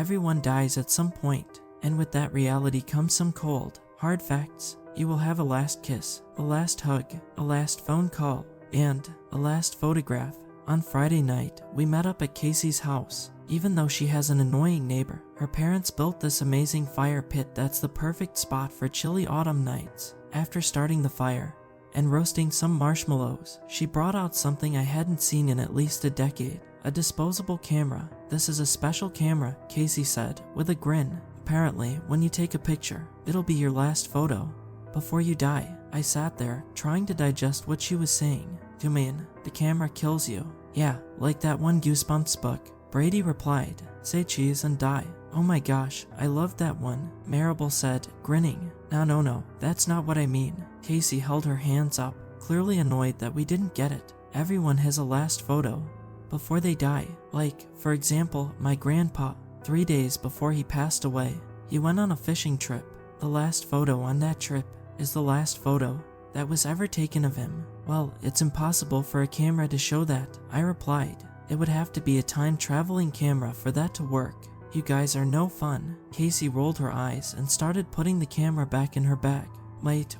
Everyone dies at some point, and with that reality comes some cold, hard facts. You will have a last kiss, a last hug, a last phone call, and a last photograph. On Friday night, we met up at Casey's house. Even though she has an annoying neighbor, her parents built this amazing fire pit that's the perfect spot for chilly autumn nights. After starting the fire and roasting some marshmallows, she brought out something I hadn't seen in at least a decade. A disposable camera. "This is a special camera," Casey said, with a grin. "Apparently, when you take a picture, it'll be your last photo before you die." I sat there, trying to digest what she was saying. "You mean, the camera kills you?" "Yeah, like that one Goosebumps book," Brady replied. "Say cheese and die." "Oh my gosh, I loved that one," Maribel said, grinning. No, that's not what I mean." Casey held her hands up, clearly annoyed that we didn't get it. "Everyone has a last photo before they die. Like, for example, my grandpa, 3 days before he passed away, he went on a fishing trip. The last photo on that trip is the last photo that was ever taken of him." "Well, it's impossible for a camera to show that," I replied. "It would have to be a time-traveling camera for that to work." "You guys are no fun." Casey rolled her eyes and started putting the camera back in her bag. Wait,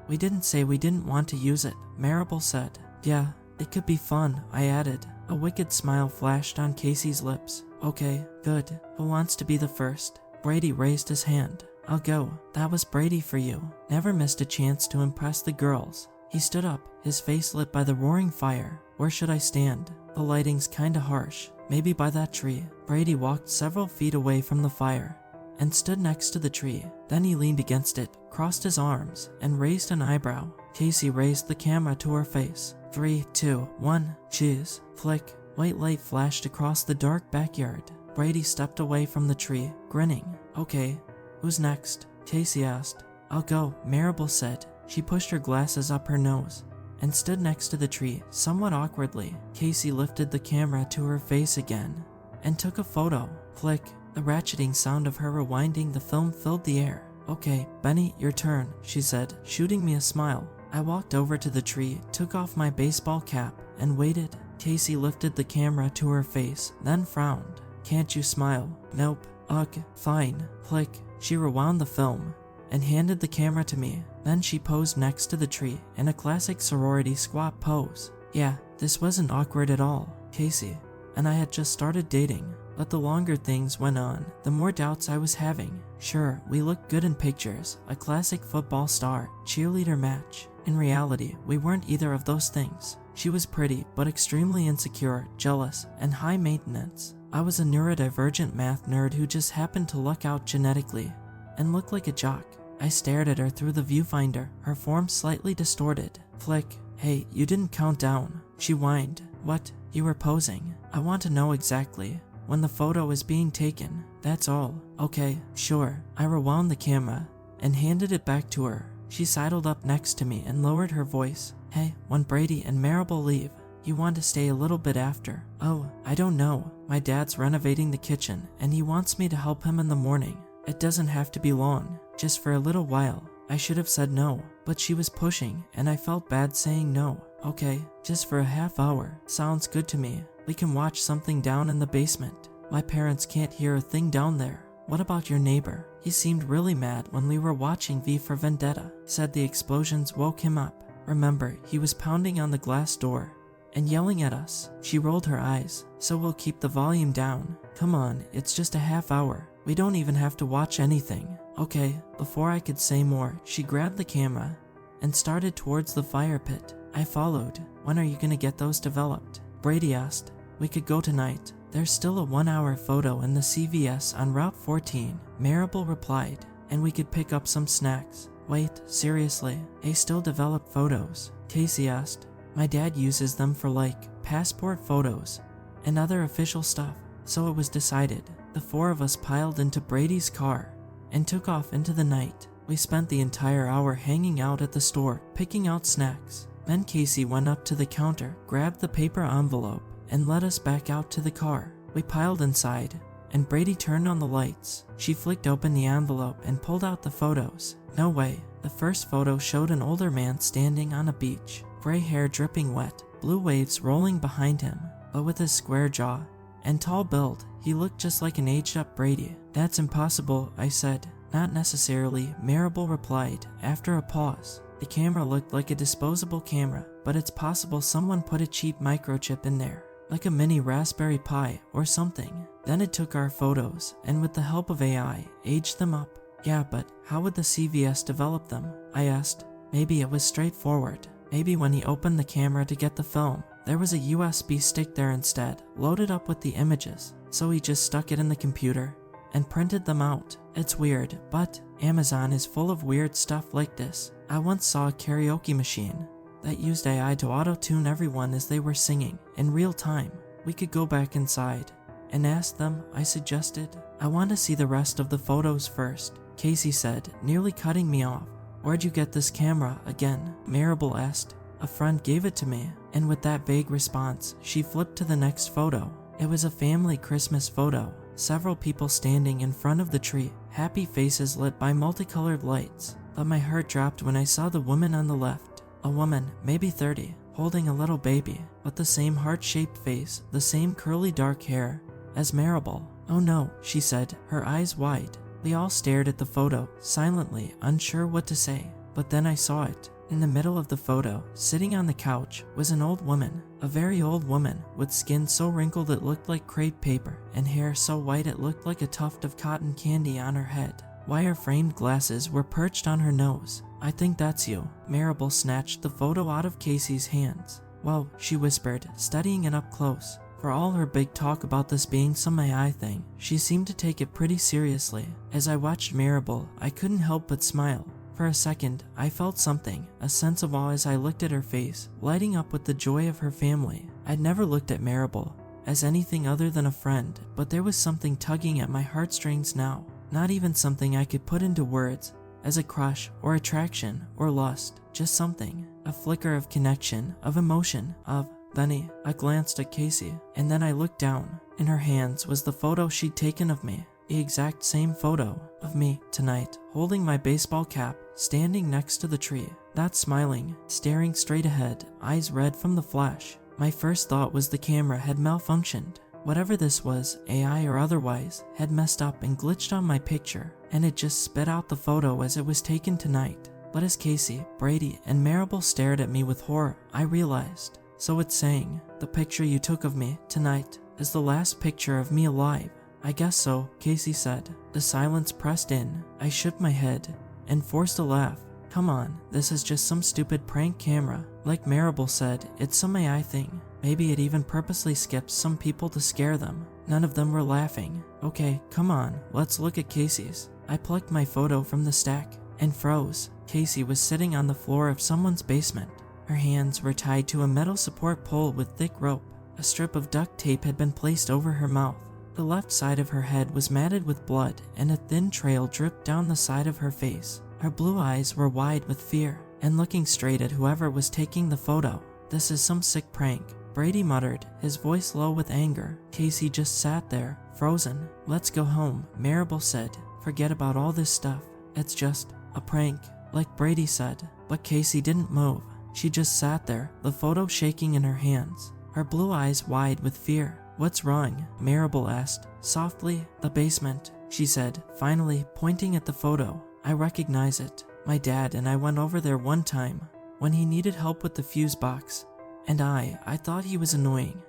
we didn't say we didn't want to use it," Maribel said. "Yeah, it could be fun," I added. A wicked smile flashed on Casey's lips. "Okay, good. Who wants to be the first?" Brady raised his hand. "I'll go." That was Brady for you. Never missed a chance to impress the girls. He stood up, his face lit by the roaring fire. "Where should I stand? The lighting's kinda harsh. Maybe by that tree." Brady walked several feet away from the fire and stood next to the tree. Then he leaned against it, crossed his arms, and raised an eyebrow. Casey raised the camera to her face. 3, 2, 1, cheese. Flick. White light flashed across the dark backyard. Brady stepped away from the tree, grinning. "Okay, who's next?" Casey asked. "I'll go," Maribel said. She pushed her glasses up her nose and stood next to the tree, somewhat awkwardly. Casey lifted the camera to her face again and took a photo. Flick. The ratcheting sound of her rewinding the film filled the air. "Okay, Benny, your turn," she said, shooting me a smile. I walked over to the tree, took off my baseball cap, and waited. Casey lifted the camera to her face, then frowned. "Can't you smile?" "Nope." "Ugh, fine." Flick. She rewound the film and handed the camera to me. Then she posed next to the tree in a classic sorority squat pose. Yeah, this wasn't awkward at all. Casey and I had just started dating, but the longer things went on, the more doubts I was having. Sure, we looked good in pictures, a classic football star, cheerleader match. In reality, we weren't either of those things. She was pretty, but extremely insecure, jealous, and high maintenance. I was a neurodivergent math nerd who just happened to luck out genetically and looked like a jock. I stared at her through the viewfinder, her form slightly distorted. Flick. "Hey, you didn't count down," she whined. "What? You were posing?" "I want to know exactly when the photo is being taken, that's all." "Okay, sure." I rewound the camera and handed it back to her. She sidled up next to me and lowered her voice. "Hey, when Brady and Maribel leave, you want to stay a little bit after?" "Oh, I don't know. My dad's renovating the kitchen and he wants me to help him in the morning. It doesn't have to be long, just for a little while." I should have said no, but she was pushing and I felt bad saying no. "Okay, just for a half hour. Sounds good to me. We can watch something down in the basement. My parents can't hear a thing down there." "What about your neighbor? He seemed really mad when we were watching V for Vendetta. Said the explosions woke him up. Remember, he was pounding on the glass door and yelling at us." She rolled her eyes. "So we'll keep the volume down. Come on, it's just a half hour. We don't even have to watch anything." "Okay." Before I could say more, she grabbed the camera and started towards the fire pit. I followed. "When are you gonna get those developed?" Brady asked. "We could go tonight. There's still a 1-hour photo in the CVS on Route 14, Maribel replied. "And we could pick up some snacks." "Wait, seriously? They still develop photos?" Casey asked. "My dad uses them for like passport photos and other official stuff." So it was decided. The 4 of us piled into Brady's car and took off into the night. We spent the entire hour hanging out at the store, picking out snacks. Then Casey went up to the counter, grabbed the paper envelope, and led us back out to the car. We piled inside, and Brady turned on the lights. She flicked open the envelope and pulled out the photos. No way. The first photo showed an older man standing on a beach, gray hair dripping wet, blue waves rolling behind him, but with his square jaw and tall build. He looked just like an aged-up Brady. That's impossible, I said. Not necessarily, Maribel replied, after a pause. The camera looked like a disposable camera, but it's possible someone put a cheap microchip in there, like a mini Raspberry Pi or something. Then it took our photos, and with the help of AI, aged them up. Yeah, but how would the CVS develop them? I asked. Maybe it was straightforward. Maybe when he opened the camera to get the film, there was a USB stick there instead, loaded up with the images. So he just stuck it in the computer and printed them out. It's weird, but Amazon is full of weird stuff like this. I once saw a karaoke machine that used AI to auto-tune everyone as they were singing in real time. We could go back inside and ask them, I suggested. I want to see the rest of the photos first, Casey said, nearly cutting me off. Where'd you get this camera again? Maribel asked. A friend gave it to me, and with that vague response, she flipped to the next photo. It was a family Christmas photo. Several people standing in front of the tree, happy faces lit by multicolored lights. But my heart dropped when I saw the woman on the left. A woman, maybe 30, holding a little baby, with the same heart-shaped face, the same curly dark hair as Maribel. Oh no, she said, her eyes wide. We all stared at the photo, silently, unsure what to say. But then I saw it. In the middle of the photo, sitting on the couch, was an old woman. A very old woman, with skin so wrinkled it looked like crepe paper, and hair so white it looked like a tuft of cotton candy on her head. Wire-framed glasses were perched on her nose. I think that's you. Maribel snatched the photo out of Casey's hands. Whoa, she whispered, studying it up close. For all her big talk about this being some AI thing, she seemed to take it pretty seriously. As I watched Maribel, I couldn't help but smile. For a second, I felt something, a sense of awe as I looked at her face, lighting up with the joy of her family. I'd never looked at Maribel as anything other than a friend, but there was something tugging at my heartstrings now. Not even something I could put into words, as a crush, or attraction, or lust. Just something. A flicker of connection, of emotion, of Benny. I glanced at Casey, and then I looked down. In her hands was the photo she'd taken of me. The exact same photo of me tonight, holding my baseball cap, standing next to the tree, not smiling, staring straight ahead, eyes red from the flash. My first thought was the camera had malfunctioned. Whatever this was, AI or otherwise, had messed up and glitched on my picture, and it just spit out the photo as it was taken tonight. But as Casey, Brady, and Maribel stared at me with horror, I realized. So it's saying, the picture you took of me tonight is the last picture of me alive. I guess so, Casey said. The silence pressed in. I shook my head and forced a laugh. Come on, this is just some stupid prank camera. Like Maribel said, it's some AI thing. Maybe it even purposely skips some people to scare them. None of them were laughing. Okay, come on, let's look at Casey's. I plucked my photo from the stack and froze. Casey was sitting on the floor of someone's basement. Her hands were tied to a metal support pole with thick rope. A strip of duct tape had been placed over her mouth. The left side of her head was matted with blood, and a thin trail dripped down the side of her face. Her blue eyes were wide with fear, and looking straight at whoever was taking the photo. This is some sick prank, Brady muttered, his voice low with anger. Casey just sat there, frozen. Let's go home, Maribel said. Forget about all this stuff. It's just a prank, like Brady said. But Casey didn't move. She just sat there, the photo shaking in her hands, her blue eyes wide with fear. What's wrong? Maribel asked. Softly, the basement, she said, finally pointing at the photo. I recognize it. My dad and I went over there one time, when he needed help with the fuse box. And I thought he was annoying.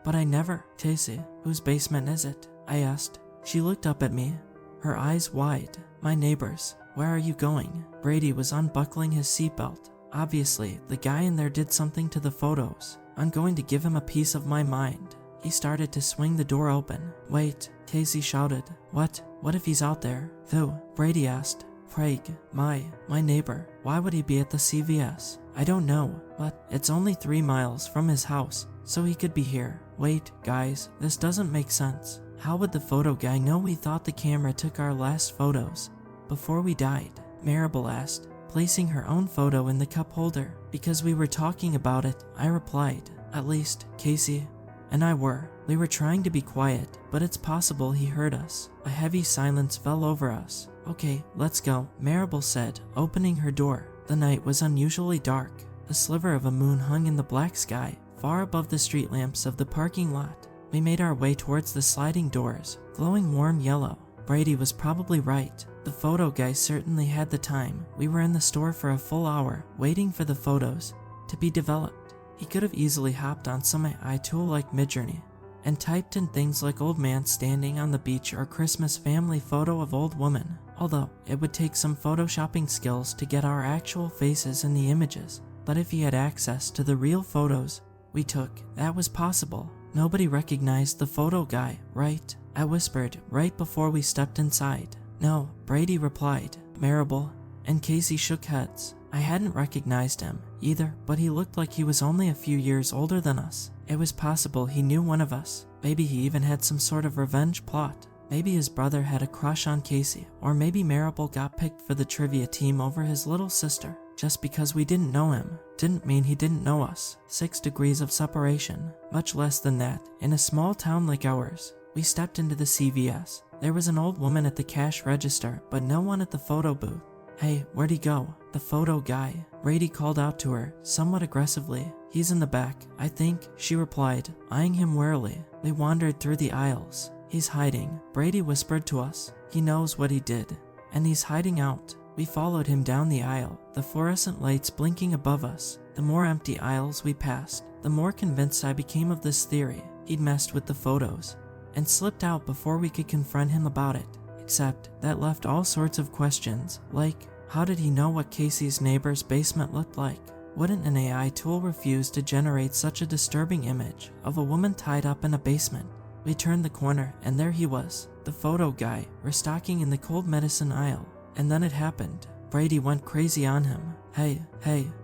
But I never. Casey, whose basement is it? I asked. She looked up at me, her eyes wide. My neighbor's. Where are you going? Brady was unbuckling his seatbelt. Obviously, the guy in there did something to the photos. I'm going to give him a piece of my mind. He started to swing the door open. Wait, Casey shouted. What? What if he's out there? Who? Brady asked. Craig, my neighbor. Why would he be at the CVS? I don't know, but it's only 3 miles from his house, so he could be here. Wait, guys, this doesn't make sense. How would the photo guy know we thought the camera took our last photos before we died? Maribel asked, placing her own photo in the cup holder. Because we were talking about it, I replied. At least, Casey and I were. We were trying to be quiet, but it's possible he heard us. A heavy silence fell over us. Okay, let's go, Maribel said, opening her door. The night was unusually dark. A sliver of a moon hung in the black sky, far above the street lamps of the parking lot. We made our way towards the sliding doors, glowing warm yellow. Brady was probably right. The photo guy certainly had the time. We were in the store for a full hour, waiting for the photos to be developed. He could have easily hopped on some AI tool like Midjourney and typed in things like old man standing on the beach or Christmas family photo of old woman, although it would take some photoshopping skills to get our actual faces in the images. But if he had access to the real photos we took, that was possible. Nobody recognized the photo guy, right? I whispered right before we stepped inside. No, Brady replied. Marable and Casey shook heads. I hadn't recognized him either, but he looked like he was only a few years older than us. It was possible he knew one of us. Maybe he even had some sort of revenge plot. Maybe his brother had a crush on Casey, or maybe Marable got picked for the trivia team over his little sister. Just because we didn't know him didn't mean he didn't know us. 6 degrees of separation, much less than that, in a small town like ours. We stepped into the CVS. There was an old woman at the cash register, but no one at the photo booth. Hey, where'd he go? The photo guy. Brady called out to her, somewhat aggressively. He's in the back, I think, she replied, eyeing him warily. We wandered through the aisles. He's hiding, Brady whispered to us. He knows what he did, and he's hiding out. We followed him down the aisle, the fluorescent lights blinking above us. The more empty aisles we passed, the more convinced I became of this theory. He'd messed with the photos and slipped out before we could confront him about it. Except that left all sorts of questions, like, how did he know what Casey's neighbor's basement looked like? Wouldn't an AI tool refuse to generate such a disturbing image of a woman tied up in a basement? We turned the corner, and there he was, the photo guy, restocking in the cold medicine aisle. And then it happened. Brady went crazy on him. Hey,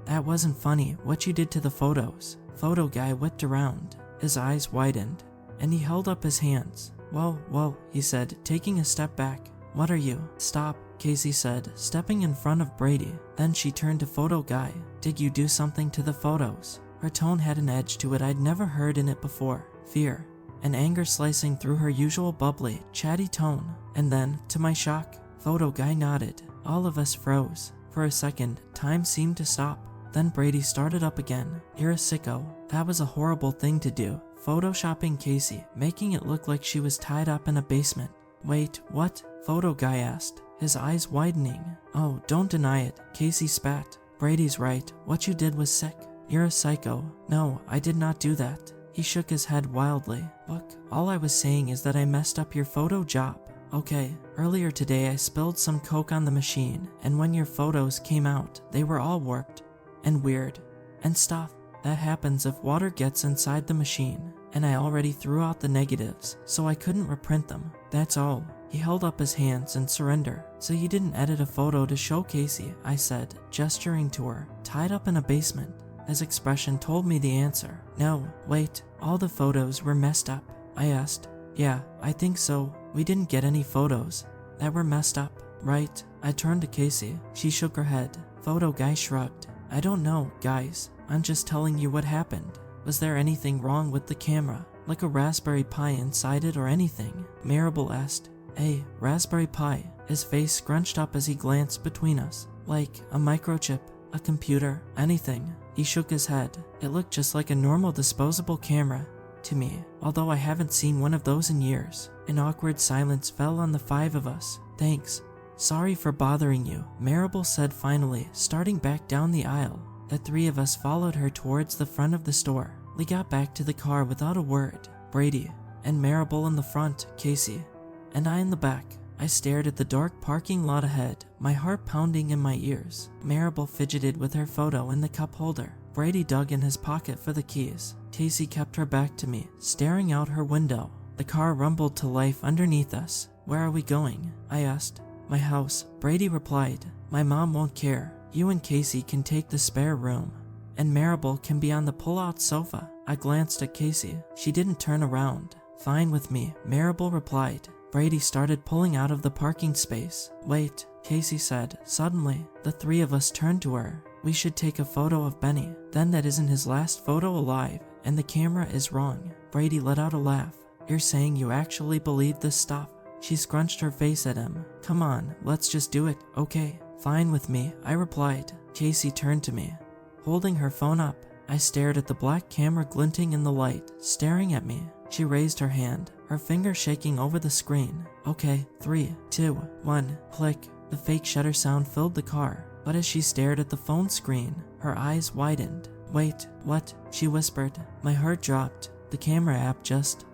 that wasn't funny, what you did to the photos. Photo guy whipped around. His eyes widened, and he held up his hands. Whoa, he said, taking a step back. What are you? Stop, Casey said, stepping in front of Brady. Then she turned to photo guy. Did you do something to the photos? Her tone had an edge to it I'd never heard in it before. Fear and anger slicing through her usual bubbly, chatty tone. And then, to my shock, photo guy nodded. All of us froze. For a second, time seemed to stop. Then Brady started up again. You're a sicko. That was a horrible thing to do. Photoshopping Casey, making it look like she was tied up in a basement. Wait, what? Photo guy asked, his eyes widening. Oh, don't deny it, Casey spat. Brady's right, what you did was sick. You're a psycho. No, I did not do that. He shook his head wildly. Look, all I was saying is that I messed up your photo job. Okay, earlier today I spilled some Coke on the machine, and when your photos came out, they were all warped and weird and stuff. That happens if water gets inside the machine, and I already threw out the negatives, so I couldn't reprint them. That's all. He held up his hands in surrender. So you didn't edit a photo to show Casey, I said, gesturing to her, tied up in a basement. His expression told me the answer. No, wait, all the photos were messed up, I asked. Yeah, I think so. We didn't get any photos that were messed up, right? I turned to Casey. She shook her head. Photo guy shrugged. I don't know, guys. I'm just telling you what happened. Was there anything wrong with the camera? Like a Raspberry Pi inside it or anything? Marable asked. Hey, Raspberry Pi. His face scrunched up as he glanced between us. Like a microchip, a computer, anything. He shook his head. It looked just like a normal disposable camera to me, although I haven't seen one of those in years. An awkward silence fell on the 5 of us. Thanks. Sorry for bothering you, Marable said finally, starting back down the aisle. The 3 of us followed her towards the front of the store. We got back to the car without a word. Brady and Marable in the front, Casey and I in the back. I stared at the dark parking lot ahead, my heart pounding in my ears. Marable fidgeted with her photo in the cup holder. Brady dug in his pocket for the keys. Casey kept her back to me, staring out her window. The car rumbled to life underneath us. Where are we going? I asked. My house, Brady replied. My mom won't care. You and Casey can take the spare room, and Marable can be on the pull-out sofa. I glanced at Casey. She didn't turn around. Fine with me, Marable replied. Brady started pulling out of the parking space. Wait, Casey said. Suddenly, the 3 of us turned to her. We should take a photo of Benny. Then that isn't his last photo alive, and the camera is wrong. Brady let out a laugh. You're saying you actually believe this stuff? She scrunched her face at him. Come on, let's just do it, okay? Fine with me, I replied. Casey turned to me, holding her phone up. I stared at the black camera glinting in the light, staring at me. She raised her hand, her finger shaking over the screen. Okay, 3, 2, 1, click. The fake shutter sound filled the car, but as she stared at the phone screen, her eyes widened. Wait, what? She whispered. My heart dropped. The camera app just,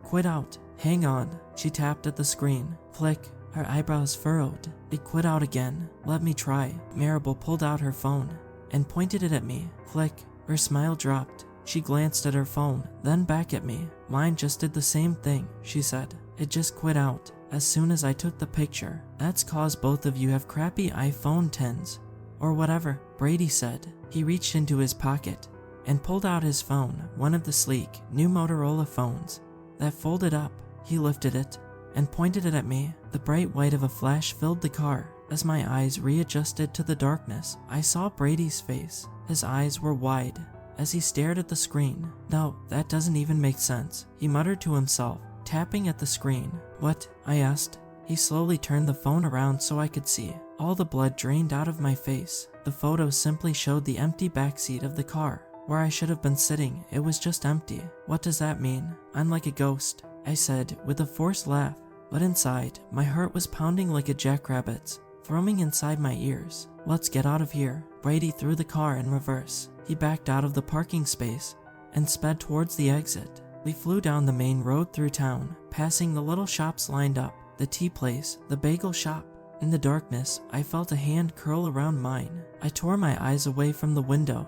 quit out. Hang on. She tapped at the screen. Click. Her eyebrows furrowed. It quit out again. Let me try. Maribel pulled out her phone and pointed it at me. Click. Her smile dropped. She glanced at her phone, then back at me. Mine just did the same thing, she said. It just quit out as soon as I took the picture. That's cause both of you have crappy iPhone 10s. Or whatever, Brady said. He reached into his pocket and pulled out his phone, one of the sleek, new Motorola phones that folded up. He lifted it and pointed it at me. The bright white of a flash filled the car. As my eyes readjusted to the darkness, I saw Brady's face. His eyes were wide as he stared at the screen. No, that doesn't even make sense, he muttered to himself, tapping at the screen. What? I asked. He slowly turned the phone around so I could see. All the blood drained out of my face. The photo simply showed the empty backseat of the car. Where I should have been sitting, it was just empty. What does that mean? I'm like a ghost, I said with a forced laugh. But inside, my heart was pounding like a jackrabbit's, thrumming inside my ears. Let's get out of here. Brady threw the car in reverse. He backed out of the parking space and sped towards the exit. We flew down the main road through town, passing the little shops lined up, the tea place, the bagel shop. In the darkness, I felt a hand curl around mine. I tore my eyes away from the window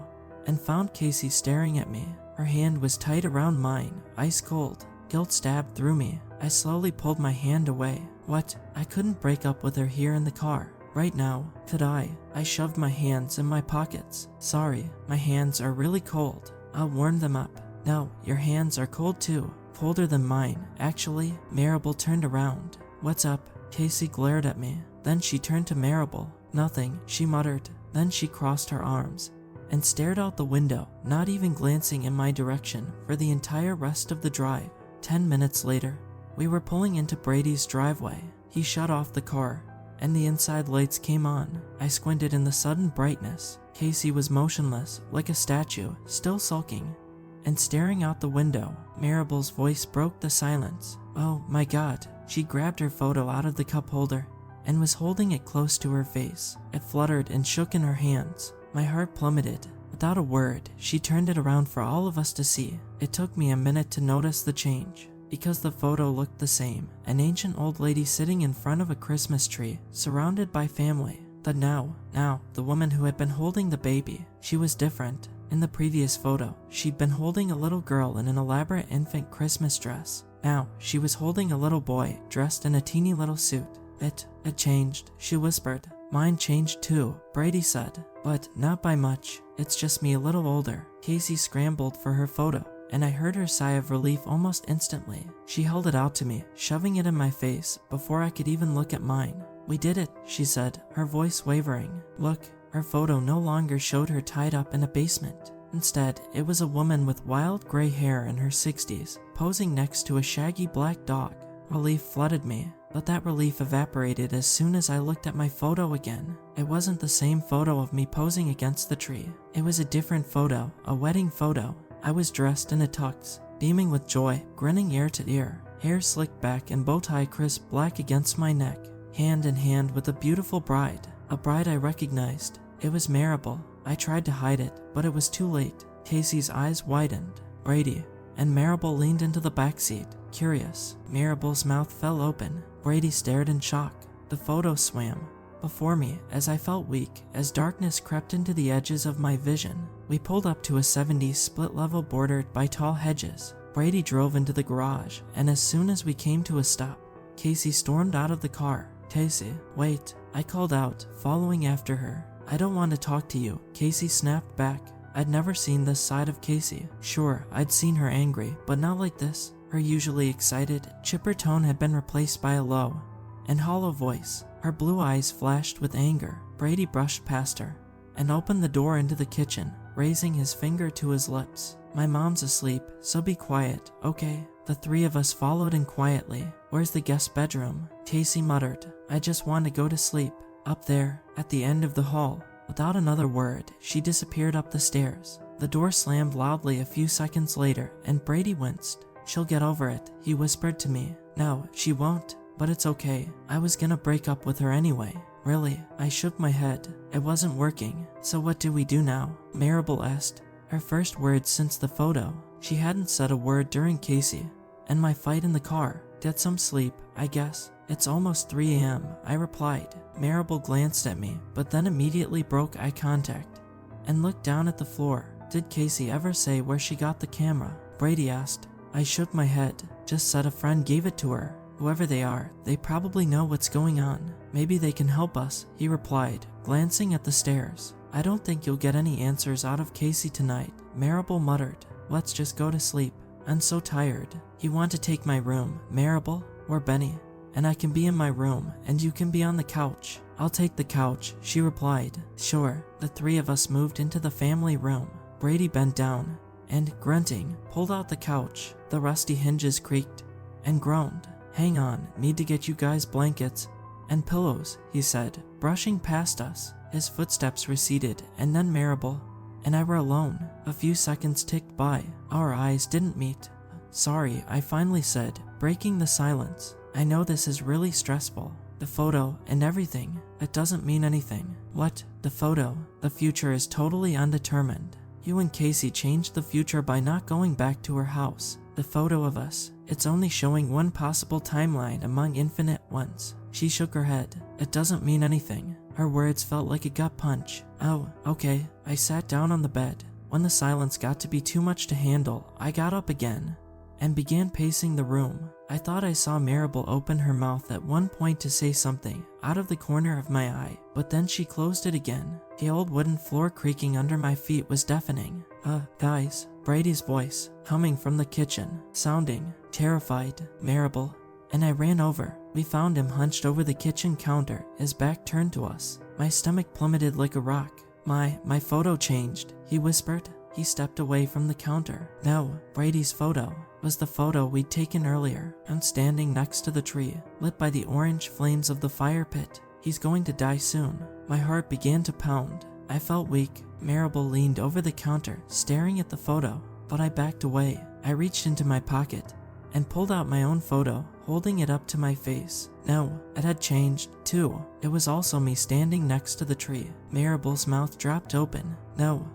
and found Casey staring at me. Her hand was tight around mine, ice cold. Guilt stabbed through me. I slowly pulled my hand away. What? I couldn't break up with her here in the car. Right now, could I? I shoved my hands in my pockets. Sorry, my hands are really cold. I'll warm them up. No, your hands are cold too. Colder than mine, actually. Maribel turned around. What's up? Casey glared at me. Then she turned to Maribel. Nothing, she muttered. Then she crossed her arms and stared out the window, not even glancing in my direction for the entire rest of the drive. 10 minutes later, we were pulling into Brady's driveway. He shut off the car, and the inside lights came on. I squinted in the sudden brightness. Casey was motionless, like a statue, still sulking and staring out the window. Maribel's voice broke the silence. Oh my God. She grabbed her photo out of the cup holder and was holding it close to her face. It fluttered and shook in her hands. My heart plummeted. Without a word, she turned it around for all of us to see. It took me a minute to notice the change, because the photo looked the same. An ancient old lady sitting in front of a Christmas tree, surrounded by family. But now, the woman who had been holding the baby, she was different. In the previous photo, she'd been holding a little girl in an elaborate infant Christmas dress. Now, she was holding a little boy, dressed in a teeny little suit. It changed, she whispered. Mine changed too, Brady said, but not by much. It's just me a little older. Casey scrambled for her photo, and I heard her sigh of relief almost instantly. She held it out to me, shoving it in my face before I could even look at mine. We did it, she said, her voice wavering. Look, her photo no longer showed her tied up in a basement. Instead, it was a woman with wild gray hair in her 60s, posing next to a shaggy black dog. Relief flooded me, but that relief evaporated as soon as I looked at my photo again. It wasn't the same photo of me posing against the tree. It was a different photo, a wedding photo. I was dressed in a tux, beaming with joy, grinning ear to ear, hair slicked back and bow tie crisp black against my neck, hand in hand with a beautiful bride, a bride I recognized. It was Maribel. I tried to hide it, but it was too late. Casey's eyes widened. Brady. And Maribel leaned into the backseat, curious. Maribel's mouth fell open. Brady stared in shock. The photo swam before me as I felt weak, as darkness crept into the edges of my vision. We pulled up to a 70s split level bordered by tall hedges. Brady drove into the garage, and as soon as we came to a stop, Casey stormed out of the car. Casey, wait, I called out, following after her. I don't want to talk to you, Casey snapped back. I'd never seen this side of Casey. Sure, I'd seen her angry, but not like this. Her usually excited, chipper tone had been replaced by a low and hollow voice. Her blue eyes flashed with anger. Brady brushed past her and opened the door into the kitchen, raising his finger to his lips. My mom's asleep, so be quiet, okay? The three of us followed in quietly. Where's the guest bedroom? Casey muttered. I just want to go to sleep. Up there, at the end of the hall. Without another word, she disappeared up the stairs. The door slammed loudly a few seconds later, and Brady winced. She'll get over it, he whispered to me. No, she won't, but it's okay. I was gonna break up with her anyway. Really? I shook my head. It wasn't working. So what do we do now? Maribel asked. Her first words since the photo. She hadn't said a word during Casey and my fight in the car. Get some sleep, I guess. It's almost 3 a.m., I replied. Maribel glanced at me, but then immediately broke eye contact and looked down at the floor. Did Casey ever say where she got the camera? Brady asked. I shook my head. Just said a friend gave it to her. Whoever they are, they probably know what's going on. Maybe they can help us, he replied, glancing at the stairs. I don't think you'll get any answers out of Casey tonight, Maribel muttered. Let's just go to sleep. I'm so tired. You want to take my room, Maribel? Or Benny? And I can be in my room, and you can be on the couch. I'll take the couch, she replied. Sure. The 3 of us moved into the family room. Brady bent down and, grunting, pulled out the couch. The rusty hinges creaked and groaned. Hang on, need to get you guys blankets and pillows, he said, brushing past us. His footsteps receded, and then Maribel and I were alone. A few seconds ticked by. Our eyes didn't meet. Sorry, I finally said, breaking the silence. I know this is really stressful. The photo and everything. It doesn't mean anything. What? The photo? The future is totally undetermined. You and Casey changed the future by not going back to her house. The photo of us, it's only showing one possible timeline among infinite ones. She shook her head. It doesn't mean anything. Her words felt like a gut punch. Oh, okay. I sat down on the bed. When the silence got to be too much to handle, I got up again and began pacing the room. I thought I saw Maribel open her mouth at one point to say something out of the corner of my eye, but then she closed it again. The old wooden floor creaking under my feet was deafening. Guys, Brady's voice, humming from the kitchen, sounding terrified. Maribel. And I ran over. We found him hunched over the kitchen counter, his back turned to us. My stomach plummeted like a rock. My photo changed, he whispered. He stepped away from the counter. No, Brady's photo was the photo we'd taken earlier. I'm standing next to the tree, lit by the orange flames of the fire pit. He's going to die soon. My heart began to pound. I felt weak. Maribel leaned over the counter, staring at the photo, but I backed away. I reached into my pocket and pulled out my own photo, holding it up to my face. No, it had changed, too. It was also me standing next to the tree. Maribel's mouth dropped open. No.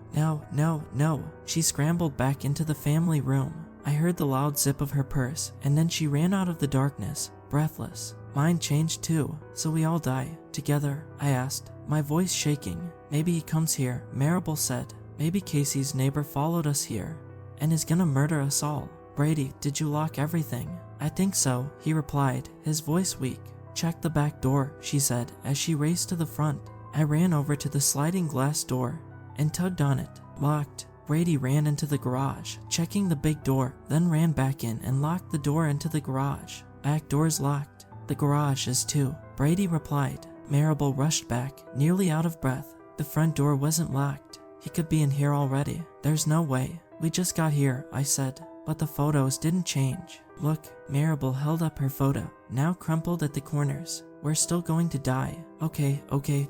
She scrambled back into the family room. I heard the loud zip of her purse, and then she ran out of the darkness, breathless. Mine changed too, so we all die together, I asked, my voice shaking. Maybe he comes here, Maribel said. Maybe Casey's neighbor followed us here and is gonna murder us all. Brady, did you lock everything? I think so, he replied, his voice weak. Check the back door, she said as she raced to the front. I ran over to the sliding glass door and tugged on it. Locked. Brady ran into the garage, checking the big door, then ran back in and locked the door into the garage. Back door's locked. The garage is too, Brady replied. Maribel rushed back, nearly out of breath. The front door wasn't locked. He could be in here already. There's no way. We just got here, I said. But the photos didn't change. Look, Maribel held up her photo, now crumpled at the corners. We're still going to die. Okay,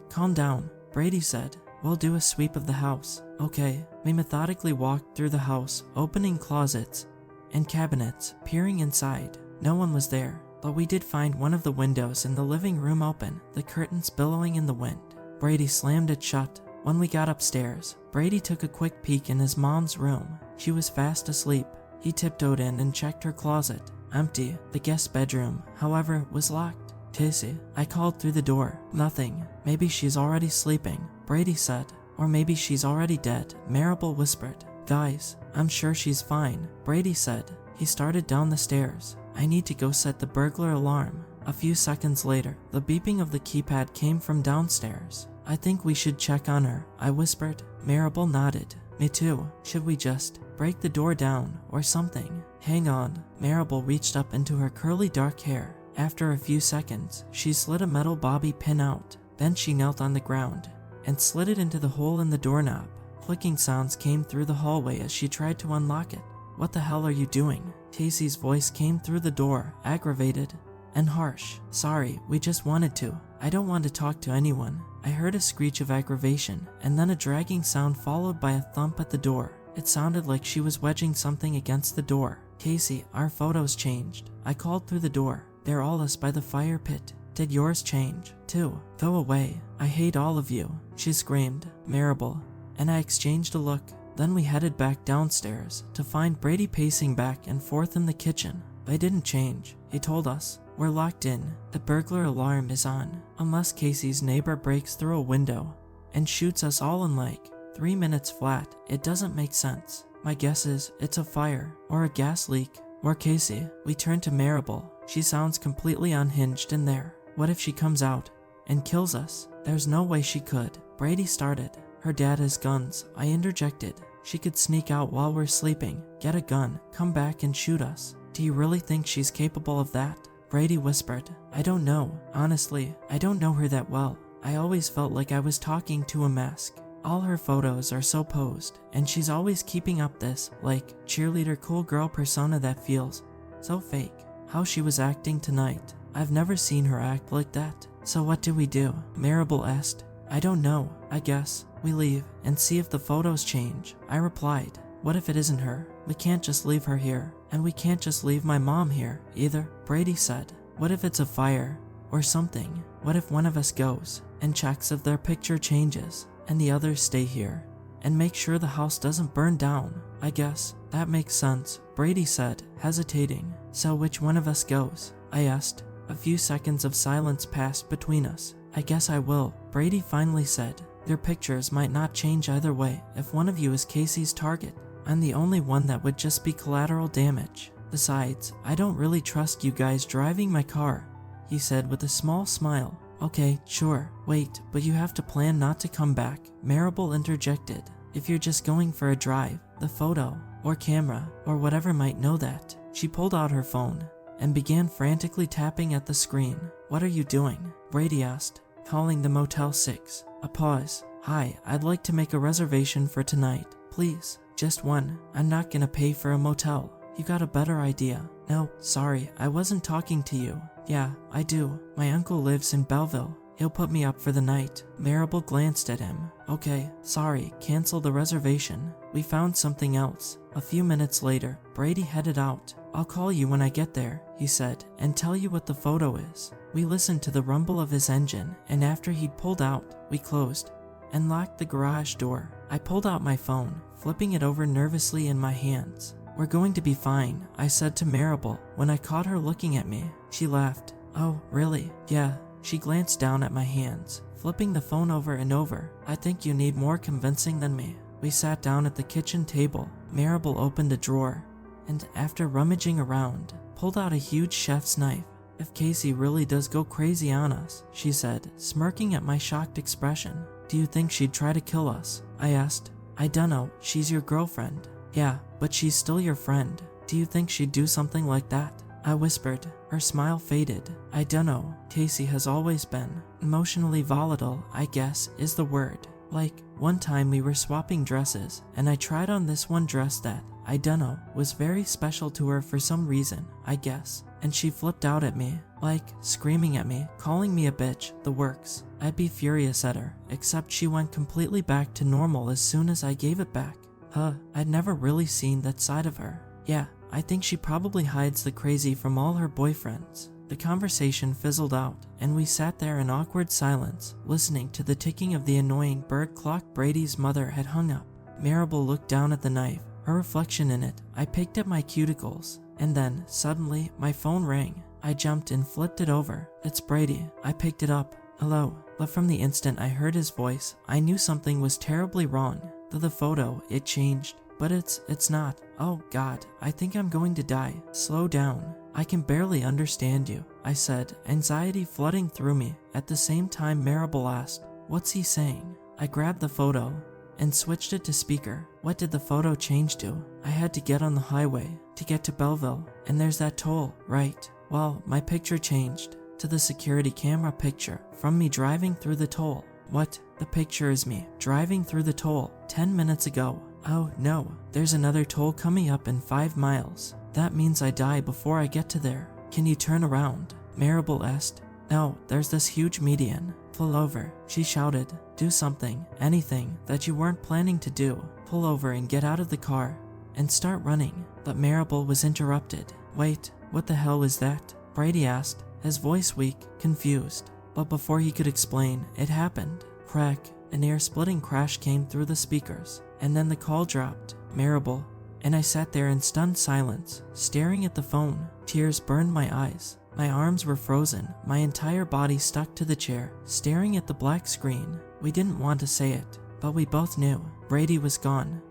calm down, Brady said. We'll do a sweep of the house. Okay. We methodically walked through the house, opening closets and cabinets, peering inside. No one was there, but we did find one of the windows in the living room open, the curtains billowing in the wind. Brady slammed it shut. When we got upstairs, Brady took a quick peek in his mom's room. She was fast asleep. He tiptoed in and checked her closet. Empty. The guest bedroom, however, was locked. Casey, I called through the door. Nothing. Maybe she's already sleeping, Brady said. Or maybe she's already dead, Maribel whispered. Guys, I'm sure she's fine, Brady said. He started down the stairs. I need to go set the burglar alarm. A few seconds later, the beeping of the keypad came from downstairs. I think we should check on her, I whispered. Maribel nodded. Me too. Should we just break the door down or something? Hang on. Maribel reached up into her curly dark hair. After a few seconds, she slid a metal bobby pin out. Then she knelt on the ground and slid it into the hole in the doorknob. Clicking sounds came through the hallway as she tried to unlock it. What the hell are you doing? Casey's voice came through the door, aggravated and harsh. Sorry, we just wanted to. I don't want to talk to anyone. I heard a screech of aggravation and then a dragging sound followed by a thump at the door. It sounded like she was wedging something against the door. Casey, our photos changed. I called through the door. They're all us by the fire pit. Did yours change, too? Go away. I hate all of you, she screamed. Marable and I exchanged a look. Then we headed back downstairs to find Brady pacing back and forth in the kitchen. They didn't change, he told us. We're locked in. The burglar alarm is on. Unless Casey's neighbor breaks through a window and shoots us all in like 3 minutes flat, it doesn't make sense. My guess is it's a fire or a gas leak. Or Casey. We turn to Marable. She sounds completely unhinged in there. What if she comes out and kills us? There's no way she could. Brady started. Her dad has guns, I interjected. She could sneak out while we're sleeping, get a gun, come back and shoot us. Do you really think she's capable of that? Brady whispered. I don't know. Honestly, I don't know her that well. I always felt like I was talking to a mask. All her photos are so posed, and she's always keeping up this, like, cheerleader cool girl persona that feels so fake. How she was acting tonight. I've never seen her act like that. So what do we do? Marable asked. I don't know. I guess we leave and see if the photos change. I replied. What if it isn't her? We can't just leave her here, and we can't just leave my mom here either. Brady said. What if it's a fire or something? What if one of us goes and checks if their picture changes and the others stay here and make sure the house doesn't burn down? I guess that makes sense, Brady said, hesitating. So which one of us goes? I asked. A few seconds of silence passed between us. I guess I will, Brady finally said. Your pictures might not change either way if one of you is Casey's target. I'm the only one that would just be collateral damage. Besides, I don't really trust you guys driving my car, he said with a small smile. Okay, sure. Wait, but you have to plan not to come back, Marable interjected. If you're just going for a drive, the photo or camera or whatever might know that. She pulled out her phone and began frantically tapping at the screen. What are you doing? Brady asked. Calling the Motel 6. A pause. Hi, I'd like to make a reservation for tonight. Please, just one. I'm not gonna pay for a motel. You got a better idea? No, sorry, I wasn't talking to you. Yeah, I do. My uncle lives in Belleville. He'll put me up for the night. Marable glanced at him. Okay, sorry, cancel the reservation. We found something else. A few minutes later, Brady headed out. I'll call you when I get there, he said, and tell you what the photo is. We listened to the rumble of his engine, and after he'd pulled out, we closed and locked the garage door. I pulled out my phone, flipping it over nervously in my hands. We're going to be fine, I said to Marable when I caught her looking at me. She laughed. Oh, really? Yeah. She glanced down at my hands, flipping the phone over and over. I think you need more convincing than me. We sat down at the kitchen table. Marable opened a drawer, and after rummaging around, pulled out a huge chef's knife. If Casey really does go crazy on us, she said, smirking at my shocked expression. Do you think she'd try to kill us? I asked. I dunno, she's your girlfriend. Yeah, but she's still your friend. Do you think she'd do something like that? I whispered. Her smile faded. I dunno. Casey has always been emotionally volatile, I guess, is the word. Like, one time we were swapping dresses, and I tried on this one dress that, I dunno, was very special to her for some reason, I guess. And she flipped out at me, like, screaming at me, calling me a bitch, the works. I'd be furious at her, except she went completely back to normal as soon as I gave it back. I'd never really seen that side of her. Yeah, I think she probably hides the crazy from all her boyfriends. The conversation fizzled out, and we sat there in awkward silence, listening to the ticking of the annoying bird clock Brady's mother had hung up. Marable looked down at the knife, her reflection in it. I picked at my cuticles, and then, suddenly, my phone rang. I jumped and flipped it over. It's Brady. I picked it up. Hello. But from the instant I heard his voice, I knew something was terribly wrong. The photo, it changed. But it's not. Oh God, I think I'm going to die. Slow down. I can barely understand you, I said, anxiety flooding through me. At the same time, Marable asked, what's he saying? I grabbed the photo and switched it to speaker. What did the photo change to? I had to get on the highway to get to Belleville, and there's that toll, right? Well, my picture changed to the security camera picture from me driving through the toll. What? The picture is me driving through the toll 10 minutes ago. Oh no, there's another toll coming up in 5 miles. That means I die before I get to there. Can you turn around? Marable asked. No, there's this huge median. Pull over, she shouted. Do something, anything that you weren't planning to do. Pull over and get out of the car. and start running, but Maribel was interrupted. "Wait, what the hell is that?" Brady asked, his voice weak, confused. But before he could explain, it happened. Crack, an ear-splitting crash came through the speakers, and then the call dropped. Maribel. And I sat there in stunned silence, staring at the phone. Tears burned my eyes. My arms were frozen, my entire body stuck to the chair, staring at the black screen. We didn't want to say it, but we both knew. Brady was gone.